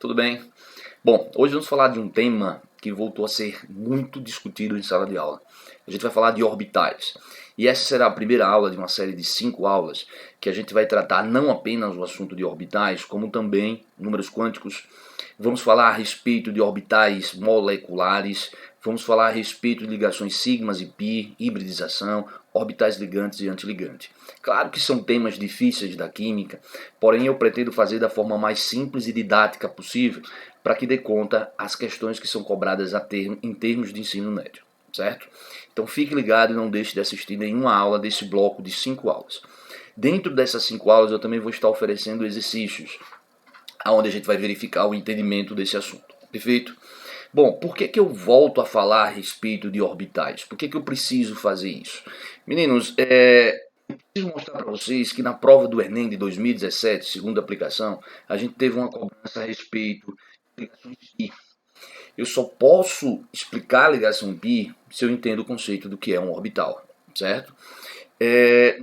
Tudo bem? Bom, hoje vamos falar de um tema que voltou a ser muito discutido em sala de aula. A gente vai falar de orbitais. E essa será a primeira aula de uma série de 5 aulas que a gente vai tratar não apenas o assunto de orbitais, como também números quânticos. Vamos falar a respeito de orbitais moleculares, vamos falar a respeito de ligações sigmas e pi, hibridização, orbitais ligantes e antiligantes. Claro que são temas difíceis da química, porém eu pretendo fazer da forma mais simples e didática possível para que dê conta às questões que são cobradas em termos de ensino médio, certo? Então fique ligado e não deixe de assistir nenhuma aula desse bloco de 5 aulas. Dentro dessas 5 aulas eu também vou estar oferecendo exercícios, onde a gente vai verificar o entendimento desse assunto. Perfeito? Bom, por que eu volto a falar a respeito de orbitais? Por que eu preciso fazer isso? Meninos, eu preciso mostrar para vocês que na prova do Enem de 2017, segunda aplicação, a gente teve uma cobrança a respeito de ligações pi. Eu só posso explicar a ligação pi se eu entendo o conceito do que é um orbital, certo?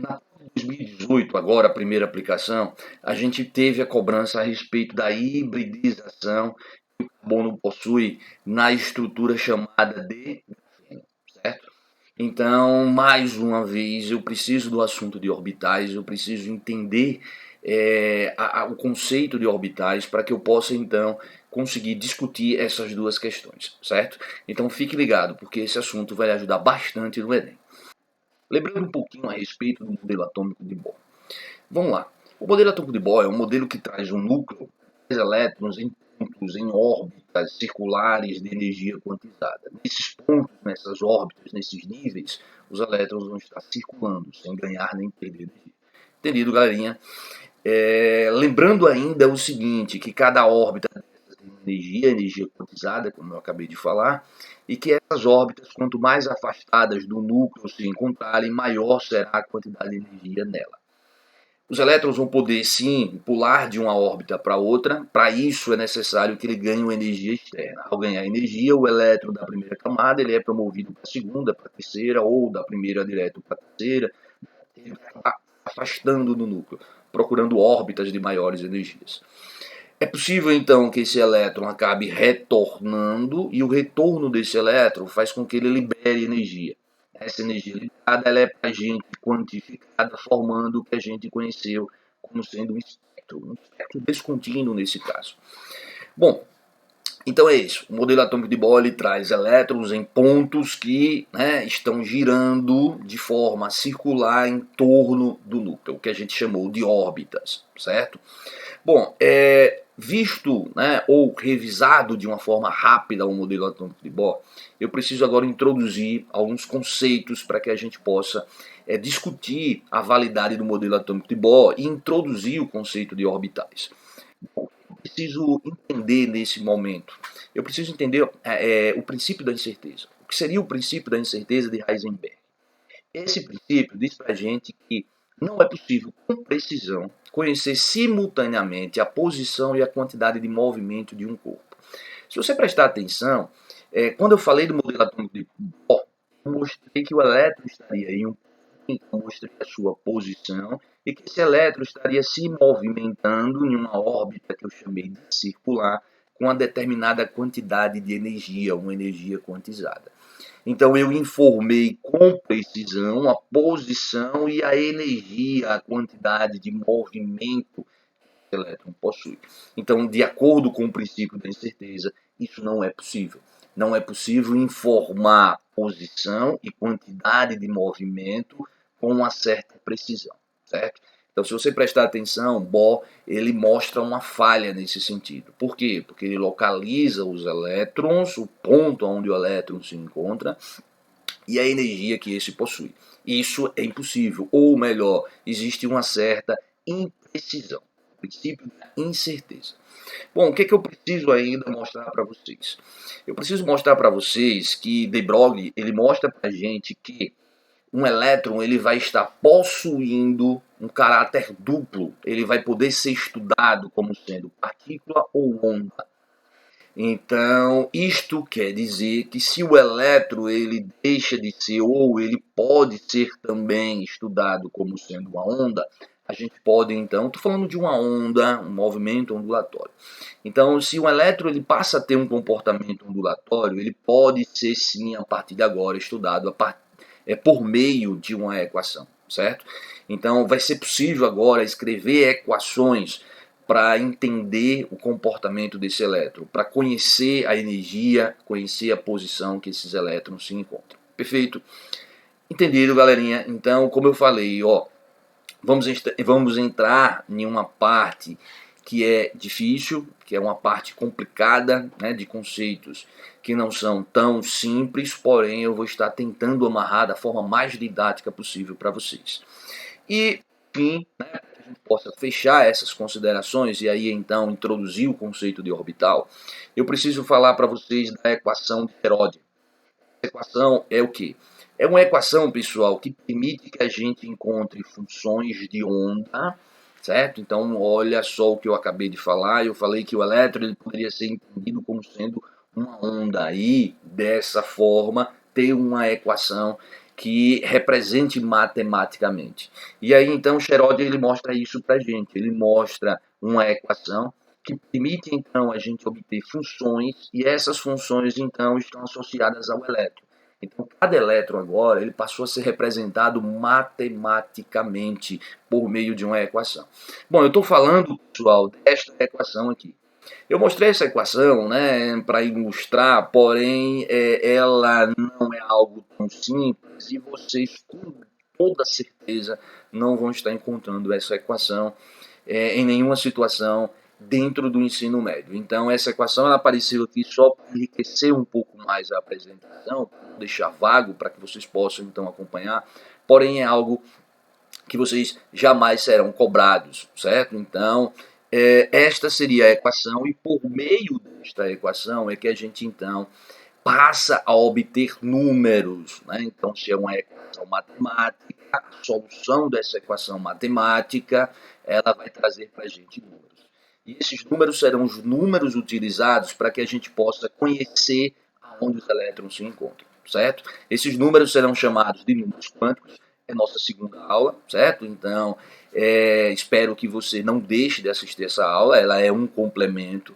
Na 2018, agora a primeira aplicação, a gente teve a cobrança a respeito da hibridização que o carbono possui na estrutura chamada de grafeno, certo? Então, mais uma vez, eu preciso do assunto de orbitais, eu preciso entender o conceito de orbitais para que eu possa, então, conseguir discutir essas duas questões, certo? Então, fique ligado, porque esse assunto vai ajudar bastante no Enem. Lembrando um pouquinho a respeito do modelo atômico de Bohr. Vamos lá. O modelo atômico de Bohr é um modelo que traz um núcleo, elétrons em pontos, em órbitas circulares de energia quantizada. Nesses pontos, nessas órbitas, nesses níveis, os elétrons vão estar circulando, sem ganhar nem perder energia. Entendido, galerinha? Lembrando ainda o seguinte, que cada órbita tem energia quantizada, como eu acabei de falar, e que essas órbitas, quanto mais afastadas do núcleo se encontrarem, maior será a quantidade de energia nela. Os elétrons vão poder, sim, pular de uma órbita para outra. Para isso é necessário que ele ganhe uma energia externa. Ao ganhar energia, o elétron da primeira camada ele é promovido para a segunda, para a terceira, ou da primeira direto para a terceira, afastando do núcleo, procurando órbitas de maiores energias. É possível, então, que esse elétron acabe retornando, e o retorno desse elétron faz com que ele libere energia. Essa energia liberada ela é para a gente quantificada, formando o que a gente conheceu como sendo um espectro descontínuo nesse caso. Bom, então é isso. O modelo atômico de Bohr ele traz elétrons em pontos que estão girando de forma circular em torno do núcleo, o que a gente chamou de órbitas, certo? Bom, visto ou revisado de uma forma rápida o modelo atômico de Bohr, eu preciso agora introduzir alguns conceitos para que a gente possa discutir a validade do modelo atômico de Bohr e introduzir o conceito de orbitais. Bom, eu preciso entender nesse momento, eu preciso entender o princípio da incerteza. O que seria o princípio da incerteza de Heisenberg? Esse princípio diz para a gente que não é possível, com precisão, conhecer simultaneamente a posição e a quantidade de movimento de um corpo. Se você prestar atenção, quando eu falei do modelo atômico de Bohr, eu mostrei que o elétron estaria em um ponto, eu mostrei a sua posição, e que esse elétron estaria se movimentando em uma órbita que eu chamei de circular, com uma determinada quantidade de energia, uma energia quantizada. Então eu informei com precisão a posição e a energia, a quantidade de movimento que o elétron possui. Então, de acordo com o princípio da incerteza, isso não é possível. Não é possível informar posição e quantidade de movimento com uma certa precisão, certo? Então, se você prestar atenção, Bohr ele mostra uma falha nesse sentido. Por quê? Porque ele localiza os elétrons, o ponto onde o elétron se encontra, e a energia que esse possui. Isso é impossível, ou melhor, existe uma certa imprecisão, o princípio da incerteza. Bom, o que eu preciso ainda mostrar para vocês? Eu preciso mostrar para vocês que de Broglie ele mostra para a gente que um elétron ele vai estar possuindo um caráter duplo, ele vai poder ser estudado como sendo partícula ou onda. Então, isto quer dizer que se o elétron ele deixa de ser ou ele pode ser também estudado como sendo uma onda, a gente pode então, estou falando de uma onda, um movimento ondulatório. Então, se um elétron ele passa a ter um comportamento ondulatório, ele pode ser sim, a partir de agora, estudado por meio de uma equação, certo? Então, vai ser possível agora escrever equações para entender o comportamento desse elétron, para conhecer a energia, conhecer a posição que esses elétrons se encontram. Perfeito? Entendido, galerinha? Então, como eu falei, ó, vamos entrar em uma parte que é difícil, que é uma parte complicada, né, de conceitos que não são tão simples, porém eu vou estar tentando amarrar da forma mais didática possível para vocês. E, enfim, né, para que a gente possa fechar essas considerações e aí então introduzir o conceito de orbital, eu preciso falar para vocês da equação de Schrödinger. Essa equação é o quê? É uma equação, pessoal, que permite que a gente encontre funções de onda, certo? Então, olha só o que eu acabei de falar. Eu falei que o elétron ele poderia ser entendido como sendo uma onda e, dessa forma, ter uma equação que represente matematicamente. E aí, então, Schrödinger ele mostra isso para a gente. Ele mostra uma equação que permite, então, a gente obter funções, e essas funções, então, estão associadas ao elétron. Então, cada elétron agora ele passou a ser representado matematicamente por meio de uma equação. Bom, eu estou falando, pessoal, desta equação aqui. Eu mostrei essa equação, né, para ilustrar, porém ela não é algo tão simples e vocês com toda certeza não vão estar encontrando essa equação em nenhuma situação dentro do ensino médio. Então essa equação ela apareceu aqui só para enriquecer um pouco mais a apresentação, deixar vago para que vocês possam então acompanhar, porém é algo que vocês jamais serão cobrados, certo? Então esta seria a equação e por meio desta equação é que a gente então passa a obter números, né? Então se é uma equação matemática, a solução dessa equação matemática ela vai trazer para a gente números. E esses números serão os números utilizados para que a gente possa conhecer aonde os elétrons se encontram, certo? Esses números serão chamados de números quânticos, é nossa segunda aula, certo? Então, espero que você não deixe de assistir essa aula, ela é um complemento.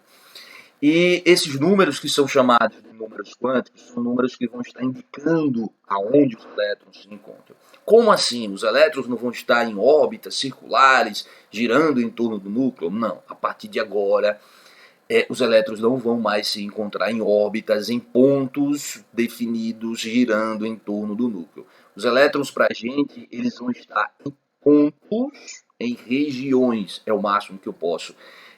E esses números que são chamados de números quânticos são números que vão estar indicando aonde os elétrons se encontram. Como assim? Os elétrons não vão estar em órbitas circulares, girando em torno do núcleo? Não. A partir de agora, os elétrons não vão mais se encontrar em órbitas, em pontos definidos, girando em torno do núcleo. Os elétrons, para a gente, eles vão estar em pontos, em regiões, é o máximo que eu posso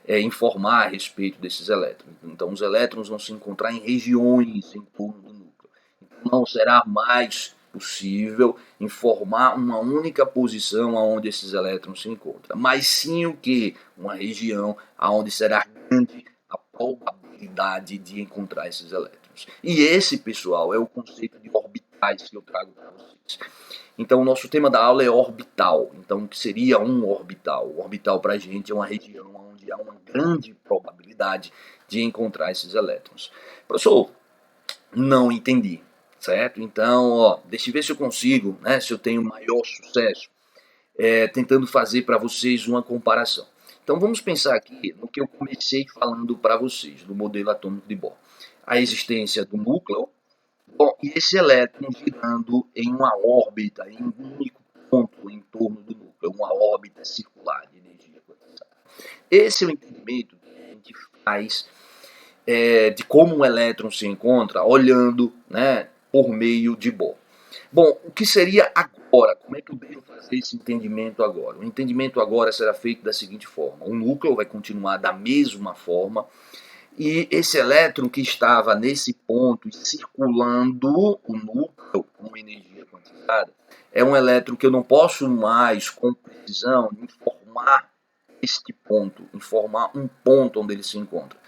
informar a respeito desses elétrons. Então, os elétrons vão se encontrar em regiões em torno do núcleo. Então, não será mais possível informar uma única posição onde esses elétrons se encontram, mas sim o que? Uma região onde será grande a probabilidade de encontrar esses elétrons. E esse, pessoal, é o conceito de orbitais que eu trago para vocês. Então, o nosso tema da aula é orbital. Então, o que seria um orbital? O orbital para a gente é uma região onde há uma grande probabilidade de encontrar esses elétrons. Professor, não entendi, certo? Então, ó, deixa eu ver se eu consigo, né, se eu tenho maior sucesso tentando fazer para vocês uma comparação. Então, vamos pensar aqui no que eu comecei falando para vocês, do modelo atômico de Bohr. A existência do núcleo, bom, e esse elétron girando em uma órbita, em um único ponto em torno do núcleo, uma órbita circular de energia quantizada. Esse é o entendimento que a gente faz de como um elétron se encontra olhando, né, por meio de Bohr. Bom, o que seria agora? Como é que eu devo fazer esse entendimento agora? O entendimento agora será feito da seguinte forma. O núcleo vai continuar da mesma forma, e esse elétron que estava nesse ponto circulando o núcleo com energia quantizada é um elétron que eu não posso mais, com precisão, informar este ponto, informar um ponto onde ele se encontra.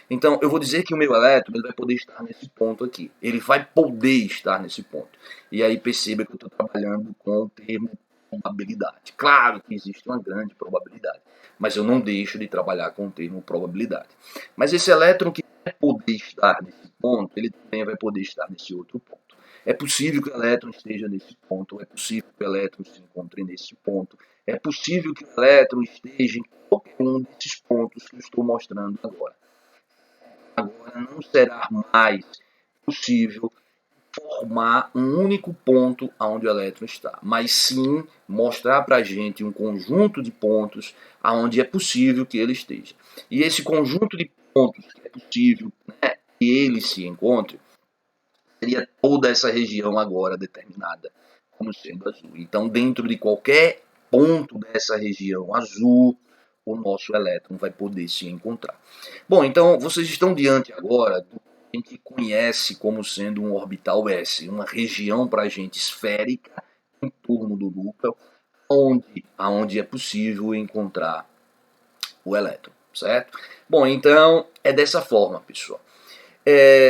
Então, eu vou dizer que o meu elétron ele vai poder estar nesse ponto aqui. Ele vai poder estar nesse ponto. E aí perceba que eu estou trabalhando com o termo probabilidade. Claro que existe uma grande probabilidade, mas eu não deixo de trabalhar com o termo probabilidade. Mas esse elétron que vai poder estar nesse ponto, ele também vai poder estar nesse outro ponto. É possível que o elétron esteja nesse ponto, é possível que o elétron se encontre nesse ponto, é possível que o elétron esteja em qualquer um desses pontos que eu estou mostrando agora. Agora não será mais possível formar um único ponto onde o elétron está, mas sim mostrar para a gente um conjunto de pontos onde é possível que ele esteja. E esse conjunto de pontos que é possível, né, que ele se encontre, seria toda essa região agora determinada como sendo azul. Então, dentro de qualquer ponto dessa região azul, o nosso elétron vai poder se encontrar. Bom, então vocês estão diante agora do que a gente conhece como sendo um orbital S, uma região para a gente esférica em torno do núcleo, onde é possível encontrar o elétron, certo? Bom, então é dessa forma, pessoal.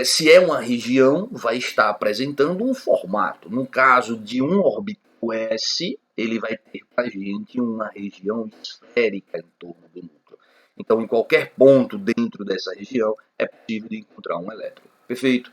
Se é uma região, vai estar apresentando um formato. No caso de um orbital S, ele vai ter para a gente uma região esférica em torno do núcleo. Então, em qualquer ponto dentro dessa região, é possível de encontrar um elétron. Perfeito?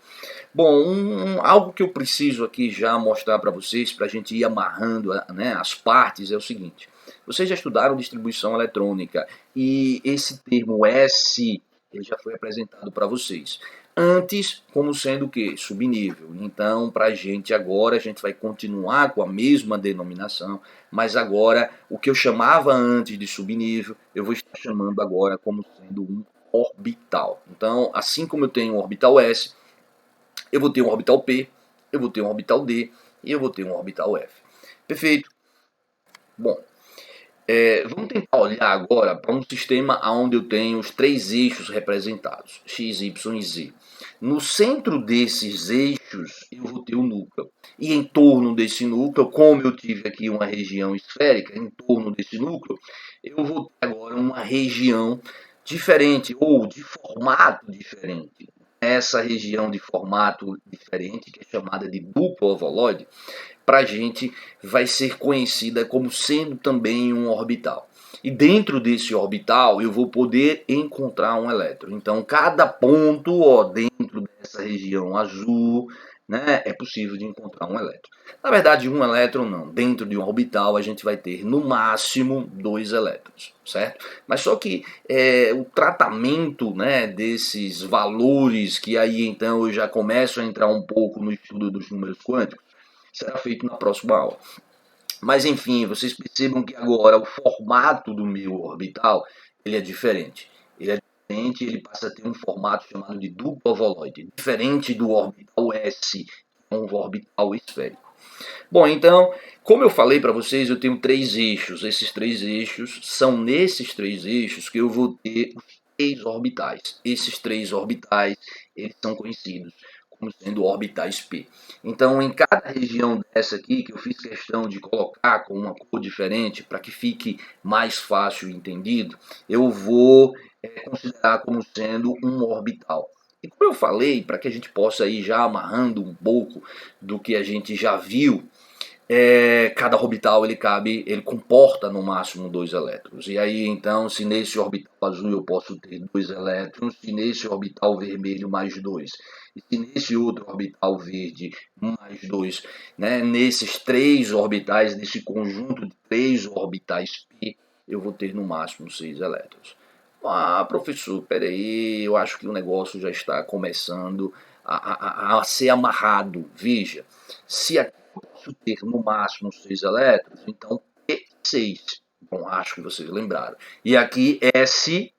Bom, algo que eu preciso aqui já mostrar para vocês, para a gente ir amarrando, né, as partes, é o seguinte. Vocês já estudaram distribuição eletrônica e esse termo S ele já foi apresentado para vocês. Antes, como sendo o quê? Subnível. Então, para a gente agora, a gente vai continuar com a mesma denominação, mas agora, o que eu chamava antes de subnível, eu vou estar chamando agora como sendo um orbital. Então, assim como eu tenho um orbital S, eu vou ter um orbital P, eu vou ter um orbital D e eu vou ter um orbital F. Perfeito? Bom, vamos tentar olhar agora para um sistema onde eu tenho os três eixos representados, x, y e z. No centro desses eixos eu vou ter o núcleo. E em torno desse núcleo, como eu tive aqui uma região esférica, em torno desse núcleo, eu vou ter agora uma região diferente ou de formato diferente. Essa região de formato diferente, que é chamada de duplo ovaloide, para a gente vai ser conhecida como sendo também um orbital. E dentro desse orbital eu vou poder encontrar um elétron. Então cada ponto dentro dessa região azul, né, é possível de encontrar um elétron. Na verdade, um elétron não. Dentro de um orbital a gente vai ter no máximo 2 elétrons, certo? Mas só que o tratamento, né, desses valores, que aí então eu já começo a entrar um pouco no estudo dos números quânticos, será feito na próxima aula. Mas enfim, vocês percebam que agora o formato do meu orbital ele é diferente. Ele é diferente, ele passa a ter um formato chamado de duplo ovaloide, diferente do orbital S, que é um orbital esférico. Bom, então, como eu falei para vocês, eu tenho 3 eixos. Esses 3 eixos são nesses 3 eixos que eu vou ter os 3 orbitais. Esses 3 orbitais, eles são conhecidos como sendo orbitais P. Então, em cada região dessa aqui, que eu fiz questão de colocar com uma cor diferente para que fique mais fácil entendido, eu vou considerar como sendo um orbital. E como eu falei, para que a gente possa ir já amarrando um pouco do que a gente já viu, cada orbital ele comporta no máximo 2 elétrons. E aí então, se nesse orbital azul eu posso ter 2 elétrons, se nesse orbital vermelho mais 2, e se nesse outro orbital verde mais 2, né, nesses 3 orbitais, nesse conjunto de 3 orbitais P, eu vou ter no máximo 6 elétrons. Ah, professor, peraí, eu acho que o negócio já está começando a ser amarrado. Veja, se aqui eu posso ter no máximo 6 elétrons, então P6. Bom, acho que vocês lembraram. E aqui S2.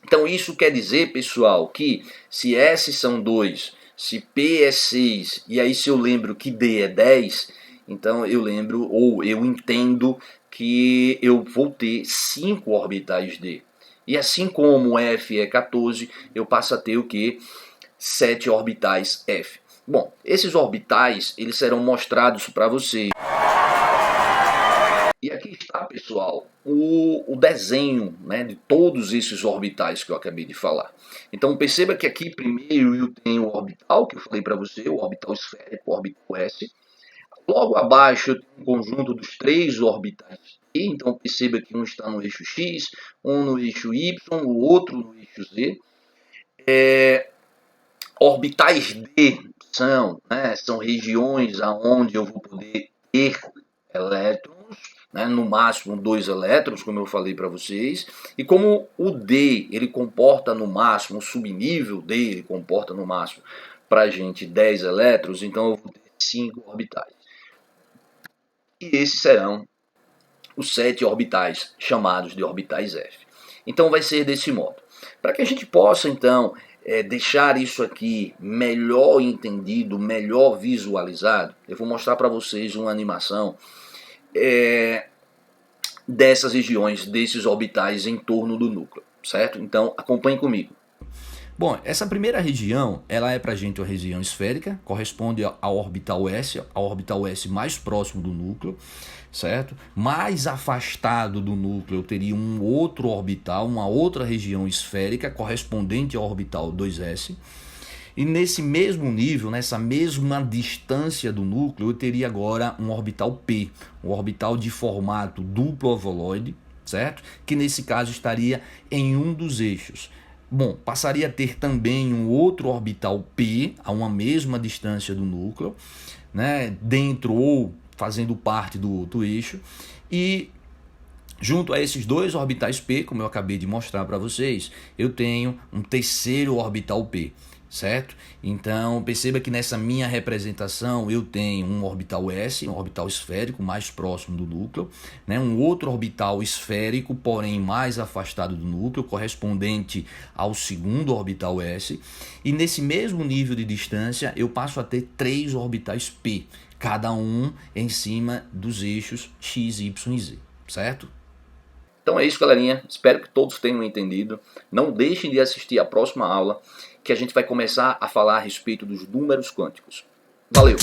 Então isso quer dizer, pessoal, que se S são 2, se P é 6, e aí se eu lembro que D é 10, então eu lembro, ou eu entendo que eu vou ter 5 orbitais D. E assim como F é 14, eu passo a ter o que? 7 orbitais F. Bom, esses orbitais eles serão mostrados para vocês. E aqui está, pessoal, o desenho, né, de todos esses orbitais que eu acabei de falar. Então perceba que aqui primeiro eu tenho o orbital, que eu falei para você, o orbital esférico, o orbital S. Logo abaixo eu tenho um conjunto dos 3 orbitais T, então perceba que um está no eixo X, um no eixo Y, o outro no eixo Z. Orbitais D são regiões aonde eu vou poder ter elétrons, né, no máximo 2 elétrons, como eu falei para vocês, e como o D ele comporta no máximo, o subnível D ele comporta no máximo para a gente 10 elétrons, então eu vou ter 5 orbitais. E esses serão os 7 orbitais chamados de orbitais F. Então vai ser desse modo. Para que a gente possa então deixar isso aqui melhor entendido, melhor visualizado, eu vou mostrar para vocês uma animação dessas regiões, desses orbitais em torno do núcleo, certo? Então acompanhe comigo. Bom, essa primeira região, ela é para a gente uma região esférica, corresponde ao orbital S, ao orbital S mais próximo do núcleo, certo? Mais afastado do núcleo, eu teria um outro orbital, uma outra região esférica, correspondente ao orbital 2S. E nesse mesmo nível, nessa mesma distância do núcleo, eu teria agora um orbital P, um orbital de formato duplo ovoide, certo? Que nesse caso estaria em um dos eixos. Bom, passaria a ter também um outro orbital P a uma mesma distância do núcleo, né, dentro ou fazendo parte do eixo, e junto a esses dois orbitais P, como eu acabei de mostrar para vocês, eu tenho um terceiro orbital P, certo? Então perceba que nessa minha representação eu tenho um orbital S, um orbital esférico mais próximo do núcleo, né? Um outro orbital esférico, porém mais afastado do núcleo, correspondente ao segundo orbital S, e nesse mesmo nível de distância eu passo a ter 3 orbitais P, cada um em cima dos eixos X, Y e Z, certo? Então é isso, galerinha. Espero que todos tenham entendido. Não deixem de assistir a próxima aula, que a gente vai começar a falar a respeito dos números quânticos. Valeu!